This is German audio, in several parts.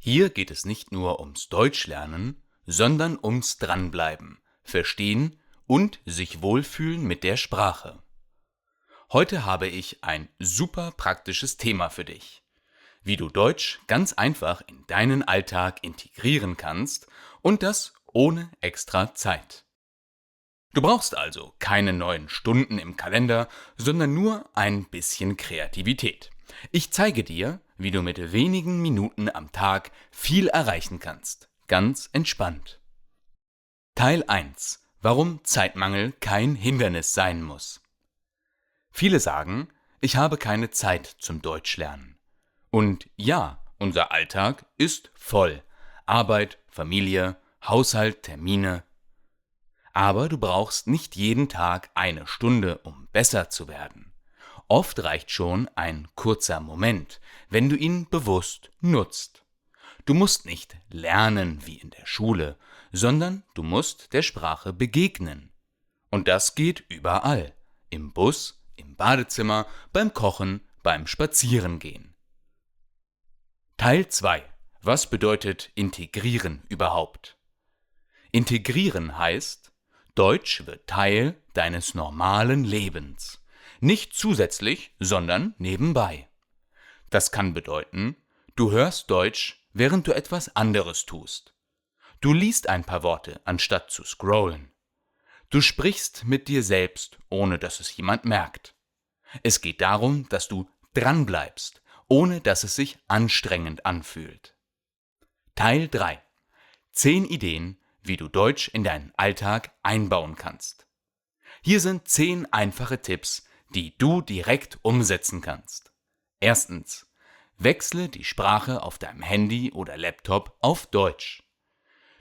Hier geht es nicht nur ums Deutschlernen, sondern ums Dranbleiben, Verstehen und sich wohlfühlen mit der Sprache. Heute habe ich ein super praktisches Thema für dich, wie du Deutsch ganz einfach in deinen Alltag integrieren kannst und das ohne extra Zeit. Du brauchst also keine neuen Stunden im Kalender, sondern nur ein bisschen Kreativität. Ich zeige dir, wie du mit wenigen Minuten am Tag viel erreichen kannst. Ganz entspannt. Teil 1. Warum Zeitmangel kein Hindernis sein muss. Viele sagen, ich habe keine Zeit zum Deutschlernen. Und ja, unser Alltag ist voll. Arbeit, Familie, Haushalt, Termine. Aber du brauchst nicht jeden Tag eine Stunde, um besser zu werden. Oft reicht schon ein kurzer Moment, wenn du ihn bewusst nutzt. Du musst nicht lernen wie in der Schule, sondern du musst der Sprache begegnen. Und das geht überall. Im Bus, im Badezimmer, beim Kochen, beim Spazierengehen. Teil 2. Was bedeutet integrieren überhaupt? Integrieren heißt, Deutsch wird Teil deines normalen Lebens. Nicht zusätzlich, sondern nebenbei. Das kann bedeuten, du hörst Deutsch, während du etwas anderes tust. Du liest ein paar Worte, anstatt zu scrollen. Du sprichst mit dir selbst, ohne dass es jemand merkt. Es geht darum, dass du dranbleibst, ohne dass es sich anstrengend anfühlt. Teil 3. 10 Ideen, wie du Deutsch in deinen Alltag einbauen kannst. Hier sind 10 einfache Tipps, die du direkt umsetzen kannst. Erstens. Wechsle die Sprache auf deinem Handy oder Laptop auf Deutsch.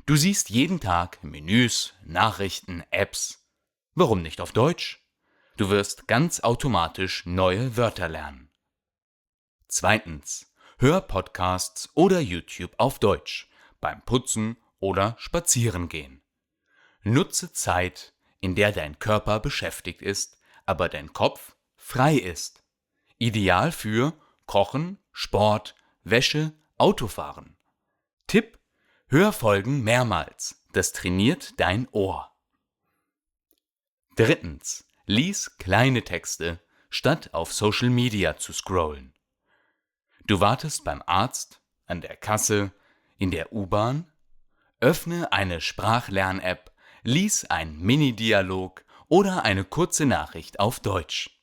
Du siehst jeden Tag Menüs, Nachrichten, Apps. Warum nicht auf Deutsch? Du wirst ganz automatisch neue Wörter lernen. Zweitens. Hör Podcasts oder YouTube auf Deutsch, beim Putzen oder Spazierengehen. Nutze Zeit, in der dein Körper beschäftigt ist, aber dein Kopf frei ist. Ideal für Kochen, Sport, Wäsche, Autofahren. Tipp: Hör Folgen mehrmals. Das trainiert dein Ohr. Drittens. Lies kleine Texte, statt auf Social Media zu scrollen. Du wartest beim Arzt, an der Kasse, in der U-Bahn. Öffne eine Sprachlern-App, lies einen Mini-Dialog oder eine kurze Nachricht auf Deutsch.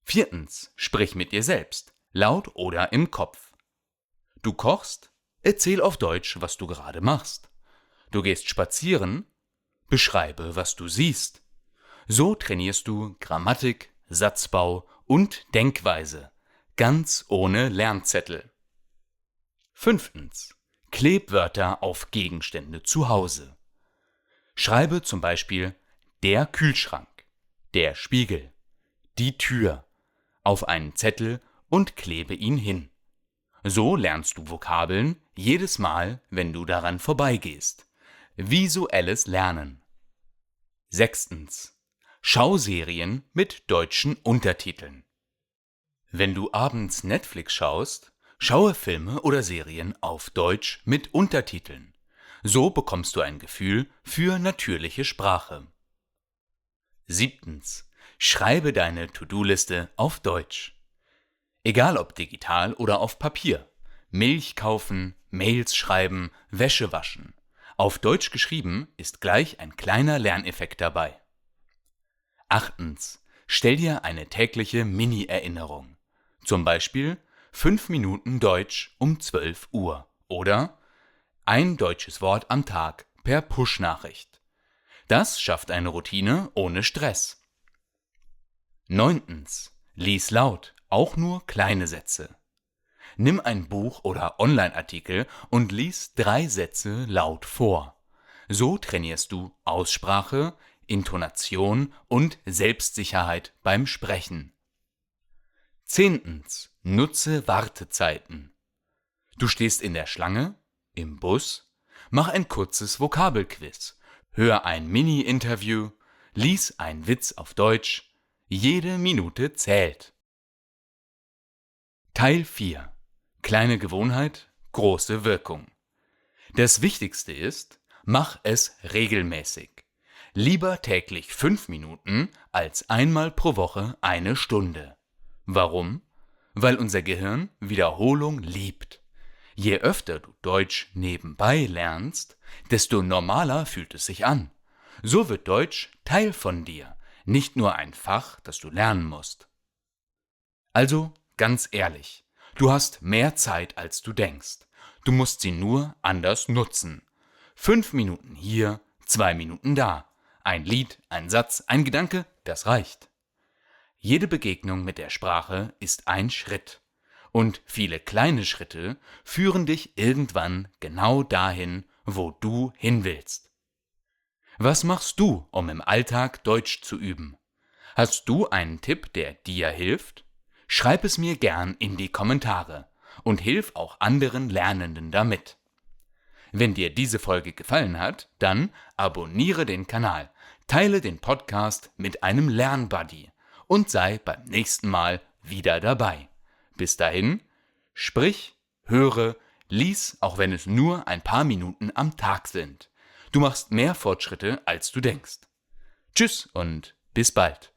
Viertens. Sprich mit dir selbst, laut oder im Kopf. Du kochst? Erzähl auf Deutsch, was du gerade machst. Du gehst spazieren? Beschreibe, was du siehst. So trainierst du Grammatik, Satzbau und Denkweise, ganz ohne Lernzettel. Fünftens. Kleb Wörter auf Gegenstände zu Hause. Schreibe zum Beispiel der Kühlschrank, der Spiegel, die Tür auf einen Zettel und klebe ihn hin. So lernst du Vokabeln jedes Mal, wenn du daran vorbeigehst. Visuelles Lernen. Sechstens. Schau Serien mit deutschen Untertiteln. Wenn du abends Netflix schaust, schaue Filme oder Serien auf Deutsch mit Untertiteln. So bekommst du ein Gefühl für natürliche Sprache. Siebtens. Schreibe deine To-Do-Liste auf Deutsch. Egal ob digital oder auf Papier. Milch kaufen, Mails schreiben, Wäsche waschen. Auf Deutsch geschrieben ist gleich ein kleiner Lerneffekt dabei. Achtens. Stell dir eine tägliche Mini-Erinnerung. Zum Beispiel 5 Minuten Deutsch um 12 Uhr oder ein deutsches Wort am Tag per Push-Nachricht. Das schafft eine Routine ohne Stress. Neuntens. Lies laut, auch nur kleine Sätze. Nimm ein Buch oder Online-Artikel und lies 3 Sätze laut vor. So trainierst du Aussprache, Intonation und Selbstsicherheit beim Sprechen. Zehntens. Nutze Wartezeiten. Du stehst in der Schlange, im Bus, mach ein kurzes Vokabelquiz, hör ein Mini-Interview, lies einen Witz auf Deutsch. Jede Minute zählt. Teil 4. Kleine Gewohnheit, große Wirkung. Das Wichtigste ist, mach es regelmäßig. Lieber täglich 5 Minuten als einmal pro Woche eine Stunde. Warum? Weil unser Gehirn Wiederholung liebt. Je öfter du Deutsch nebenbei lernst, desto normaler fühlt es sich an. So wird Deutsch Teil von dir, nicht nur ein Fach, das du lernen musst. Also, ganz ehrlich, du hast mehr Zeit, als du denkst. Du musst sie nur anders nutzen. 5 Minuten hier, 2 Minuten da. Ein Lied, ein Satz, ein Gedanke, das reicht. Jede Begegnung mit der Sprache ist ein Schritt. Und viele kleine Schritte führen dich irgendwann genau dahin, wo du hin willst. Was machst du, um im Alltag Deutsch zu üben? Hast du einen Tipp, der dir hilft? Schreib es mir gern in die Kommentare und hilf auch anderen Lernenden damit. Wenn dir diese Folge gefallen hat, dann abonniere den Kanal, teile den Podcast mit einem Lernbuddy und sei beim nächsten Mal wieder dabei. Bis dahin, sprich, höre, lies, auch wenn es nur ein paar Minuten am Tag sind. Du machst mehr Fortschritte, als du denkst. Tschüss und bis bald.